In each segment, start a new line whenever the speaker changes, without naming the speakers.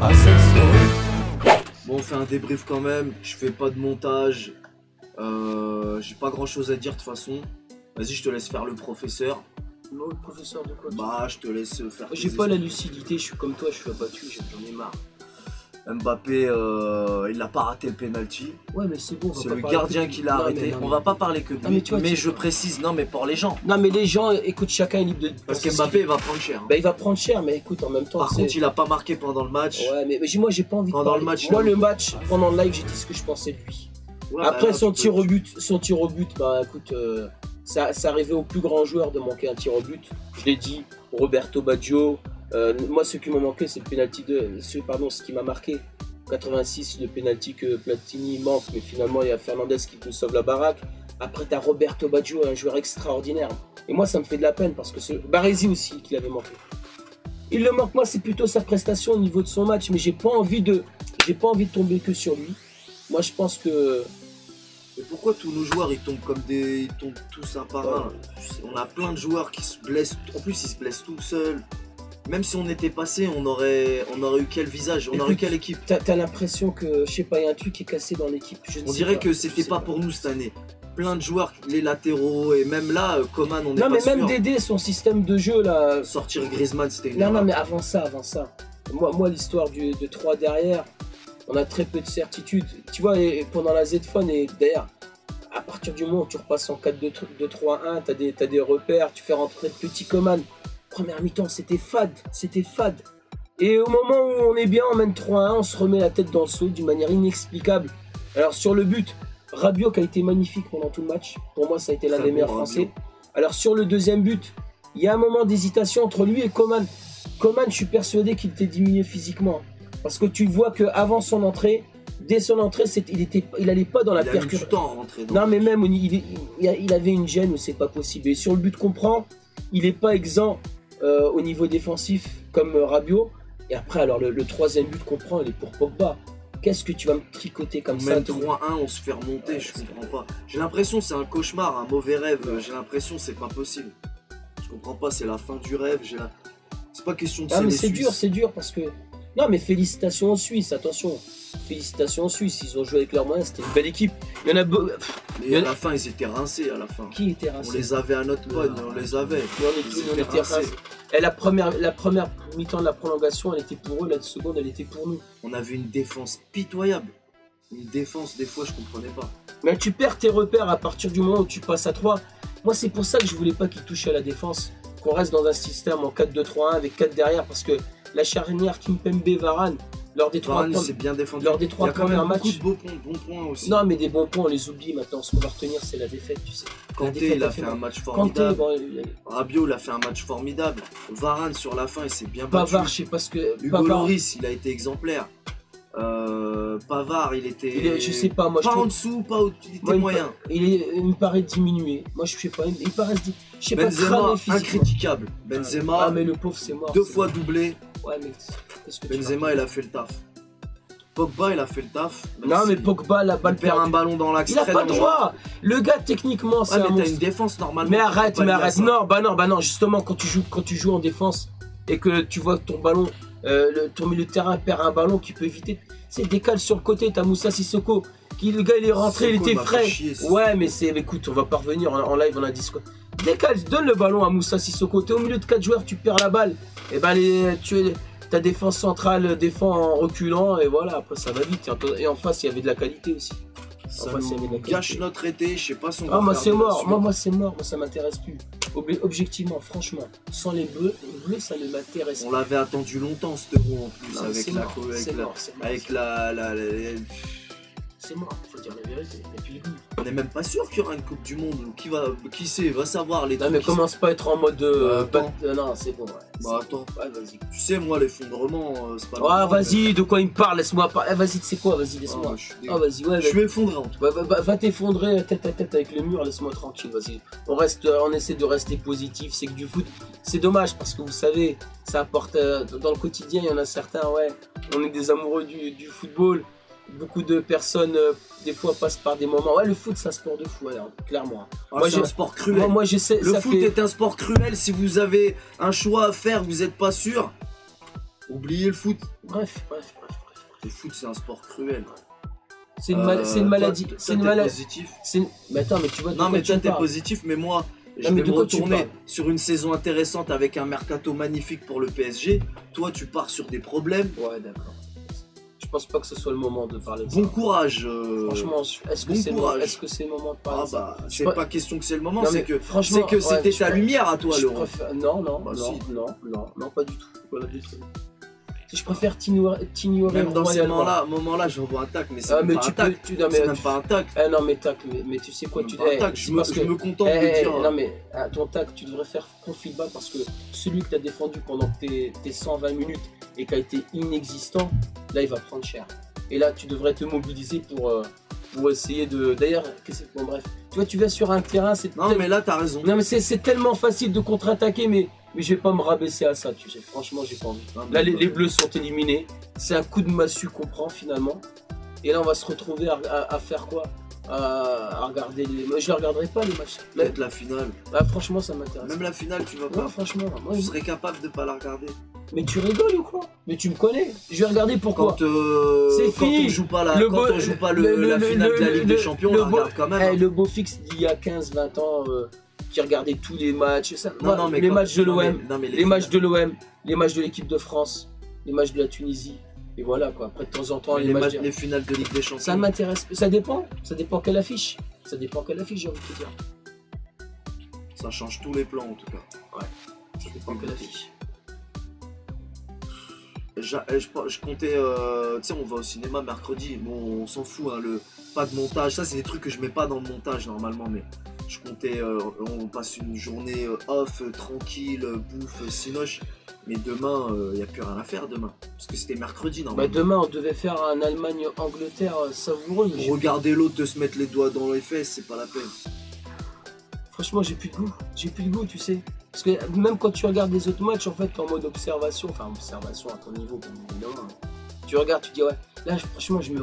à cette story.
Bon, on fait un débrief quand même. Je fais pas de montage. J'ai pas grand chose à dire de toute façon. Vas-y, je te laisse faire le professeur.
Non, le professeur de quoi?
Bah, je te laisse faire.
J'ai pas la lucidité, je suis comme toi, je suis abattu, j'en ai marre.
Mbappé, il n'a pas raté le penalty.
Ouais, mais c'est bon.
C'est le gardien qui l'a arrêté. On va pas parler que de lui. Mais je précise, non, mais pour les gens.
Non, mais les gens, écoute, chacun est libre de.
Parce qu'Mbappé, il va prendre cher.
Bah, il va prendre cher, mais écoute, en même temps.
Par contre, il a pas marqué pendant le match.
Ouais, mais moi, j'ai pas envie de
pendant le match.
Moi, le match, pendant le live, j'ai dit ce que je pensais de lui. Ouais, après, son tir au but, bah, écoute, ça arrivait au plus grand joueur de manquer un tir au but. Je l'ai dit, Roberto Baggio. Moi, ce qui m'a manqué, c'est le penalty ce qui m'a marqué. 86, le penalty que Platini manque, mais finalement il y a Fernandez qui nous sauve la baraque. Après tu as Roberto Baggio, un joueur extraordinaire. Et moi ça me fait de la peine parce que c'est Baresi aussi qui l'avait manqué. Il le manque, moi c'est plutôt sa prestation au niveau de son match, mais j'ai pas envie de tomber que sur lui. Moi je pense que...
Mais pourquoi tous nos joueurs ils tombent ils tombent tous un par un? On a plein de joueurs qui se blessent, en plus ils se blessent tout seuls. Même si on était passé, on aurait eu quel visage, on aurait eu quelle équipe?
T'as l'impression que, je sais pas, il y a un truc qui est cassé dans l'équipe.
On dirait que c'était pas pour nous cette année. Plein de joueurs, les latéraux, et même là, Coman, on est pas sûr.
Non mais même Dédé, son système de jeu là...
Sortir Griezmann, c'était une
erreur. Non mais avant ça. Moi l'histoire de 3 derrière, on a très peu de certitude. Tu vois, pendant la Z-Phone, et d'ailleurs, à partir du moment où tu repasses en 4-2-3-1, t'as des repères, tu fais rentrer le petit Coman. Première mi-temps, c'était fade. Et au moment où on est bien, on mène 3-1, on se remet la tête dans le seau d'une manière inexplicable. Alors sur le but, Rabiot qui a été magnifique pendant tout le match. Pour moi, ça a été l'un des meilleurs Français. Alors sur le deuxième but, il y a un moment d'hésitation entre lui et Coman. Coman, je suis persuadé qu'il était diminué physiquement. Parce que tu vois qu'avant son entrée, dès son entrée, il allait pas dans la percussion. Non mais même, il avait une gêne où c'est pas possible. Et sur le but qu'on prend, il n'est pas exempt au niveau défensif comme Rabiot. Et après, alors le troisième but qu'on prend, il est pour Pogba. Qu'est-ce que tu vas me tricoter comme ça?
Même 3-1, on se fait remonter, je comprends pas. J'ai l'impression que c'est un cauchemar, un mauvais rêve. J'ai l'impression que c'est pas possible. Je comprends pas, c'est la fin du rêve. C'est pas question de
mais c'est dur parce que... Non mais félicitations aux Suisses, attention. Félicitations aux Suisses, ils ont joué avec leurs moyens, c'était une belle équipe. Il y en a beaucoup.
Mais à la fin, ils étaient rincés à la fin.
Qui était rincé?
On les avait à notre bonne, on les avait.
On était rincés. Et la première mi-temps de la prolongation, elle était pour eux, la seconde, elle était pour nous.
On avait une défense pitoyable. Une défense, des fois, je comprenais pas.
Mais tu perds tes repères à partir du moment où tu passes à 3. Moi, c'est pour ça que je voulais pas qu'ils touchent à la défense. Qu'on reste dans un système en 4-2-3-1 avec 4 derrière, parce que la charnière Kimpembe-Varane, lors des 3 premiers matchs,
beaucoup de bons points aussi.
Non mais des bons points on les oublie maintenant, ce qu'on va retenir c'est la défaite, tu sais.
Kanté il a fait un match formidable. Rabiot il a fait un match formidable. Varane sur la fin il s'est bien battu.
Pavard je sais pas ce que...
Hugo Lloris il a été exemplaire. Pavard il était...
je sais pas moi.
Pas en dessous, pas au-dessus, il était moyen.
Il me paraît diminué. Moi je sais pas, il paraît... Je sais
Benzema incritiquable. Benzema,
mais le pauvre c'est mort.
2 fois doublé.
Ouais mais...
Benzema il a fait le taf. Pogba il a fait le taf.
Non mais Pogba la balle
perd un ballon dans l'axe.
Il a pas le droit. Le gars techniquement c'est
mais t'as une défense normalement.
Mais arrête. Non bah non justement quand tu joues en défense et que tu vois que ton ballon, ton milieu de terrain perd un ballon qui peut éviter. C'est décale sur le côté, t'as Moussa Sissoko. Le gars il est rentré, il était frais. Ouais mais écoute on va pas revenir en live on a dit quoi. Décale, donne le ballon à Moussa Sissoko. T'es au milieu de 4 joueurs, tu perds la balle. Et ben ta défense centrale défend en reculant et voilà, après ça va vite. Et en face, il y avait de la qualité aussi.
Ça gâche notre été, je sais pas son.
Ah, moi c'est mort, moi c'est mort, moi ça m'intéresse plus. Objectivement, franchement, sans les bleus, ça ne m'intéresse pas.
On l'avait attendu longtemps ce euro en plus, avec la...
C'est mort, faut dire la vérité. Et puis,
on n'est même pas sûr qu'il y aura une Coupe du Monde. Qui sait, va savoir les trucs.
Non mais commence pas à être en mode non c'est bon. Ouais.
Bah attends,
ouais, vas-y.
Tu sais moi l'effondrement c'est pas.
Ah vas-y, de quoi il me parle, laisse-moi parler. Vas-y, tu sais quoi, vas-y laisse-moi. Vas-y ouais.
Je suis effondré en tout cas.
Va t'effondrer tête à tête avec le mur, laisse-moi tranquille, vas-y. On essaie de rester positif, c'est que du foot, c'est dommage parce que vous savez, ça apporte dans le quotidien, il y en a certains, ouais, on est des amoureux du football. Beaucoup de personnes, des fois, passent par des moments. Ouais, le foot, c'est un sport de fou, alors, clairement.
Moi, c'est un sport cruel. Le foot est un sport cruel. Si vous avez un choix à faire, vous n'êtes pas sûr. Oubliez le foot.
Bref.
Le foot, c'est un sport cruel.
C'est une maladie.
Toi,
C'est une
t'es
maladie.
positif.
Mais attends, mais tu vois de
Non,
quoi
mais
tu
toi, t'es
parles.
positif, mais moi, je
mais
vais
de
me
quoi tu
retourner
parles
sur une saison intéressante avec un mercato magnifique pour le PSG. Toi, tu pars sur des problèmes.
Ouais, d'accord. Je pense pas que ce soit le moment de parler de
Bon
ça.
courage.
Franchement, est-ce que
bon
c'est
courage.
le moment de parler
Ah
de ça?
bah,
Je
c'est
pas-
pas question que c'est le moment,
Non,
c'est
mais
que
franchement,
c'était
je
ta
préfère-
lumière à toi,
je
Laurent.
préfère- Non,
Bah,
non, pas du tout. Pas du tout. Je préfère t'ignorer
Même dans ces
royalement.
moments-là, j'envoie un tac, mais c'est
Ah,
même
mais
pas
tu
un
peux.
tac.
Non, mais
C'est même pas un tac.
Ah non, mais tac, mais tu sais quoi,
Même
tu
pas un tac. Je me contente de dire.
Non, mais ton tac, tu devrais faire profil bas parce que celui que tu as défendu pendant tes 120 minutes et qui a été inexistant, là, il va prendre cher. Et là, tu devrais te mobiliser pour essayer de. D'ailleurs, bon, bref. Tu vois, tu vas sur un terrain, c'est.
Non, mais là, t'as raison.
Non, mais c'est tellement facile de contre-attaquer, mais je vais pas me rabaisser à ça, tu sais. Franchement, j'ai pas envie.
Non,
Là,
mais
les Bleus sont éliminés. C'est un coup de massue qu'on prend finalement. Et là, on va se retrouver à faire quoi? À regarder les. Moi, je les regarderai pas, les matchs. Mais,
peut-être la finale.
franchement, ça m'intéresse.
Même la finale, tu vas
Ouais,
pas.
franchement. Moi,
Tu serais capable de pas la regarder.
Mais tu rigoles ou quoi? Mais tu me connais. Je vais regarder pourquoi. C'est
Quand
fini.
on joue pas
Le beau-
la finale de la Ligue des Champions, on la regarde quand même.
Eh, le beau fixe d'il y a 15-20 ans qui regardait tous les matchs. Ça.
Non, non, mais
les
quand-
matchs de
non, mais-
l'OM,
non, mais
les matchs de l'OM, les matchs de l'équipe de France, les matchs de la Tunisie. Et voilà quoi. Après de temps en temps,
mais
les matchs.
les finales de Ligue des Champions.
Ça m'intéresse. Ça dépend. Ça dépend quelle affiche. Ça dépend quelle affiche, j'ai envie de te dire.
Ça change tous les plans en tout cas.
Ça dépend quelle affiche.
Je comptais, tu sais, on va au cinéma mercredi. Bon, on s'en fout, hein, pas de montage. Ça, c'est des trucs que je mets pas dans le montage normalement, mais je comptais, on passe une journée off, tranquille, bouffe, cinoche. Mais demain, il n'y a plus rien à faire demain. Parce que c'était mercredi
Bah,
normalement.
demain, on devait faire un Allemagne-Angleterre savoureux. mais
Pour regarder l'autre de se mettre les doigts dans les fesses, c'est pas la peine.
Franchement, j'ai plus de goût. J'ai plus de goût, tu sais. Parce que même quand tu regardes les autres matchs, en fait, t'es en mode observation. Enfin, observation à ton niveau, bien évidemment. Tu regardes, tu dis, ouais. Là, franchement, je me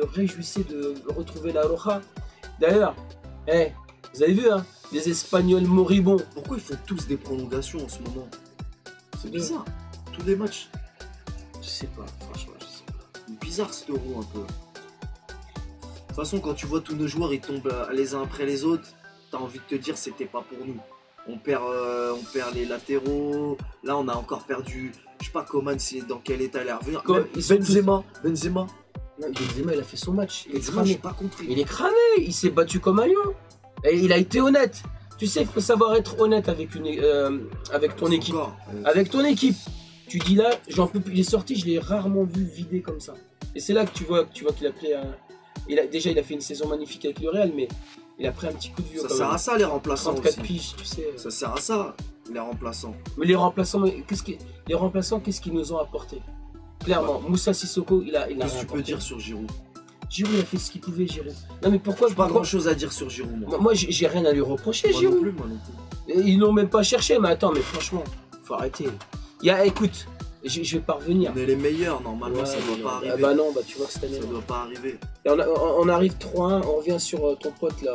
réjouissais de retrouver la Roja. D'ailleurs, vous avez vu, hein, les Espagnols moribonds.
Pourquoi ils font tous des prolongations en ce moment? C'est bizarre. Tous les matchs.
Je sais pas, franchement, je sais pas.
Bizarre cet euro un peu. De toute façon, quand tu vois tous nos joueurs, ils tombent les uns après les autres, t'as envie de te dire c'était pas pour nous. On perd les latéraux. Là, on a encore perdu. Je sais pas Coman, c'est dans quel état il est revenu.
Comme-
Même
ils sont
Benzema.
Non, Benzema, il a fait son match. Il est
Benzema, j'ai
cramé.
pas compris.
Il est cramé. Il s'est battu comme un lion. Et il a été honnête. Tu sais, il faut savoir être honnête avec ton
Son
équipe.
corps,
Avec ton équipe. Tu dis là, j'en peux plus. Il est sorti, je l'ai rarement vu vider comme ça. Et c'est là que tu vois qu'il a pris un. Déjà, il a fait une saison magnifique avec le Real, mais il a pris un petit coup de vieux.
Ça
quand
sert
même.
à ça les remplaçants
34
aussi.
piges, tu sais.
Ça sert à ça les remplaçants.
Mais les remplaçants, qu'est-ce qu'ils nous ont apporté? Clairement, Moussa Sissoko, il a
Qu'est-ce que tu peux
apporté.
dire sur Giroud?
Giroud, il a fait ce qu'il pouvait, Giroud. Non, mais pourquoi
J'ai pas grand chose à dire sur Giroud, moi.
Moi, j'ai rien à lui reprocher,
Moi non
Giroud.
plus, moi non plus.
Ils l'ont même pas cherché, mais attends, mais franchement, faut arrêter. Écoute, je vais pas revenir.
On est les meilleurs, normalement,
Ouais,
ça doit pas
ah
arriver.
bah non, bah tu vois que cette année.
Ça
non.
doit pas arriver.
Et on arrive 3-1, on revient sur ton pote là.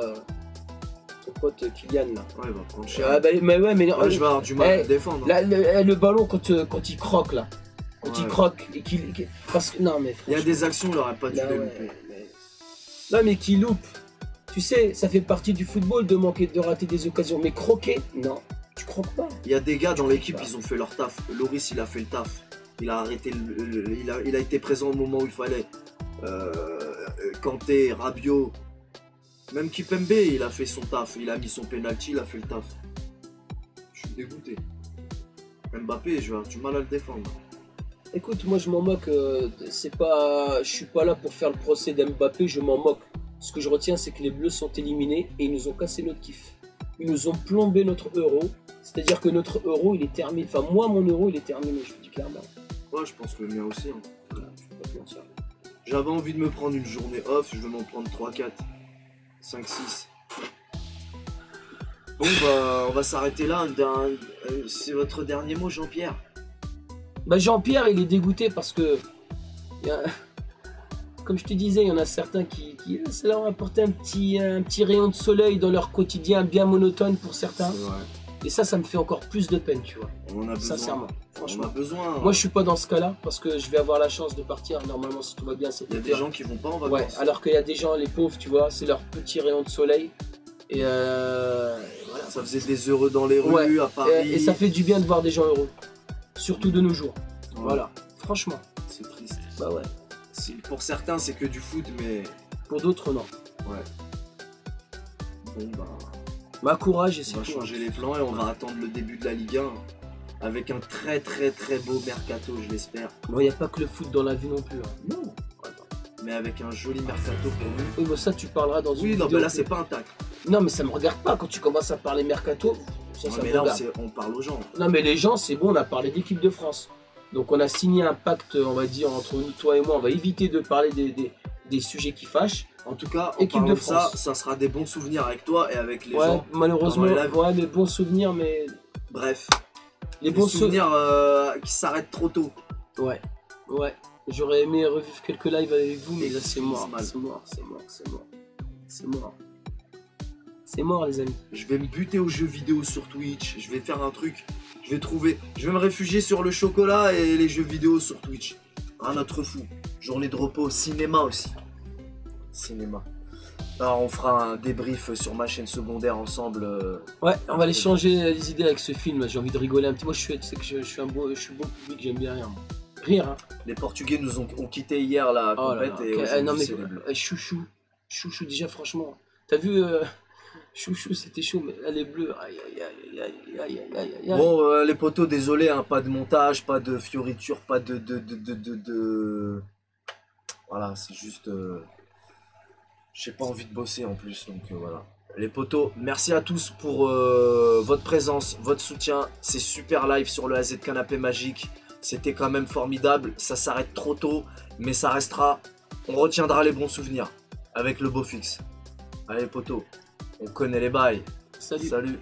Ton pote Kylian là.
Ouais, il va prendre cher.
Ah bah, mais ouais, mais
Là, je vais avoir du mal à le défendre.
là, le ballon quand il croque là. Quand il
Ouais.
croque et parce que non mais
Il y a
franchement.
des actions, il aurait pas dû
Là,
les
ouais,
louper.
mais... Non mais qui loupe. Tu sais, ça fait partie du football de manquer, de rater des occasions. Mais croquer, non, tu croques pas.
Il y a des gars dans l'équipe, ils ont fait leur taf. Loris, il a fait le taf. Il a arrêté, il a été présent au moment où il fallait. Kanté, Rabiot, même Kipembe, il a fait son taf. Il a mis son penalty, il a fait le taf. Je suis dégoûté. Mbappé, je vais avoir du mal à le défendre.
Écoute, moi je m'en moque. Je suis pas là pour faire le procès d'Mbappé, je m'en moque. Ce que je retiens, c'est que les Bleus sont éliminés et ils nous ont cassé notre kiff. Ils nous ont plombé notre euro. C'est-à-dire que notre euro, il est terminé. Enfin, moi, mon euro, il est terminé, je vous dis clairement.
Ouais, je pense que le mien aussi. Hein.
Voilà, je peux pas te mentir.
J'avais envie de me prendre une journée off, je vais m'en prendre 3, 4, 5, 6. Bon bah on va s'arrêter là. C'est votre dernier mot, Jean-Pierre?
Bah, Jean-Pierre, il est dégoûté parce que. Comme je te disais, il y en a certains qui ça leur a apporté un petit rayon de soleil dans leur quotidien bien monotone pour certains.
C'est vrai.
Et ça me fait encore plus de peine, tu vois.
On en a besoin.
Sincèrement,
On
franchement.
a besoin.
Moi, je suis pas dans ce cas-là parce que je vais avoir la chance de partir normalement si tout va bien cet
Il y a
été.
des gens qui vont pas en
Ouais,
vacances.
alors qu'il y a des gens, les pauvres, tu vois, c'est leur petit rayon de soleil. Et voilà.
Ça faisait des heureux dans les rues,
Ouais.
à Paris.
Et ça fait du bien de voir des gens heureux. Surtout de nos jours.
Ouais.
Voilà. Franchement.
C'est triste.
Bah ouais.
Pour certains, c'est que du foot, mais
Pour d'autres, non.
ouais. Bon, bah,
Bah courage et
on
c'est
va
tout.
changer les plans et on va attendre le début de la Ligue 1 avec un très beau mercato, je l'espère.
Bon, il n'y a pas que le foot dans la vie non plus. Hein.
Non. Mais avec un joli mercato pour nous.
Oui, bah ça, tu parleras dans une
Oui, non,
vidéo.
mais là, c'est pas un tac.
Non, mais ça me regarde pas quand tu commences à parler mercato. Ça,
Ouais,
ça
mais
me
là,
regarde.
on parle aux gens.
Non, mais les gens, c'est bon, on a parlé d'équipe de France. Donc, on a signé un pacte, on va dire, entre nous, toi et moi. On va éviter de parler des sujets qui fâchent.
En tout cas, en
Équipe
parlant
de
de ça,
France.
ça sera des bons souvenirs avec toi et avec les
Ouais,
gens.
malheureusement,
pendant les lives.
ouais, mais bons souvenirs, mais
Bref,
les
des
bons
souvenirs qui s'arrêtent trop tôt.
Ouais, ouais. J'aurais aimé revivre quelques lives avec vous, mais là c'est mort.
mal.
C'est mort, c'est mort, c'est mort. C'est mort. C'est mort, les amis.
Je vais me buter aux jeux vidéo sur Twitch. Je vais faire un truc. Je vais me réfugier sur le chocolat et les jeux vidéo sur Twitch. Un autre fou. Journée de repos, cinéma aussi. Cinéma. Alors on fera un débrief sur ma chaîne secondaire ensemble.
Ouais, on va aller changer les idées avec ce film. J'ai envie de rigoler un petit. Moi, tu sais que je suis bon public, j'aime bien rire. Moi. Rire, hein.
Les Portugais nous ont quitté hier la
Oh là
compète
là,
et
ok.
aujourd'hui,
Non, mais
c'est les Bleus.
chouchou, déjà, franchement. T'as vu, chouchou, c'était chaud, mais là, les bleus, aïe, aïe, aïe, aïe, aïe, aïe, aïe, aïe.
Bon, les potos, désolé, hein, pas de montage, pas de fioriture, pas de. Voilà, c'est juste. J'ai pas envie de bosser en plus, donc voilà. Les potos, merci à tous pour votre présence, votre soutien. C'est super live sur le AZ Canapé Magique. C'était quand même formidable. Ça s'arrête trop tôt, mais ça restera. On retiendra les bons souvenirs avec le beau fixe. Allez, potos, on connaît les bails.
Salut.
Salut.